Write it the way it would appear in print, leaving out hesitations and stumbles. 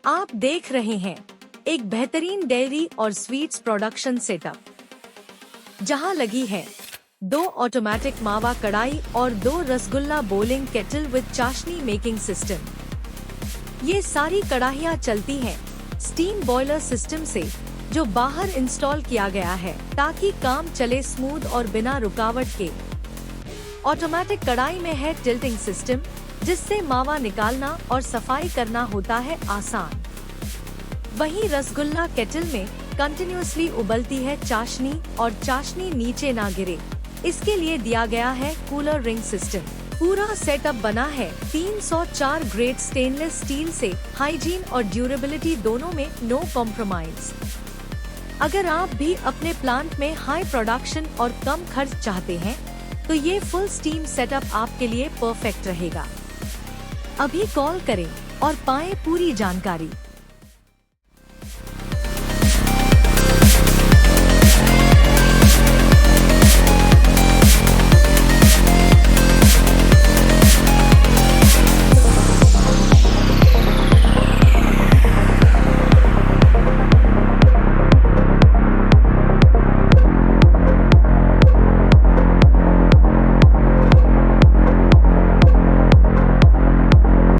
आप देख रहे हैं एक बेहतरीन डेयरी और स्वीट्स प्रोडक्शन सेटअप, जहां लगी है 2 ऑटोमेटिक मावा कढ़ाई और 2 रसगुल्ला बोलिंग केटल विद चाशनी मेकिंग सिस्टम। ये सारी कढ़ाइयाँ चलती हैं स्टीम बॉयलर सिस्टम से, जो बाहर इंस्टॉल किया गया है ताकि काम चले स्मूथ और बिना रुकावट के। ऑटोमेटिक कढ़ाई में है टिल्टिंग सिस्टम, जिससे मावा निकालना और सफाई करना होता है आसान। वहीं रसगुल्ला केटल में कंटिन्यूअसली उबलती है चाशनी और चाशनी नीचे ना गिरे, इसके लिए दिया गया है कूलर रिंग सिस्टम। पूरा सेटअप बना है 304 ग्रेड स्टेनलेस स्टील से। हाइजीन और ड्यूरेबिलिटी दोनों में नो कॉम्प्रोमाइज। अगर आप भी अपने प्लांट में हाई प्रोडक्शन और कम खर्च चाहते हैं, तो ये फुल स्टीम सेटअप आपके लिए परफेक्ट रहेगा। अभी कॉल करें और पाएं पूरी जानकारी।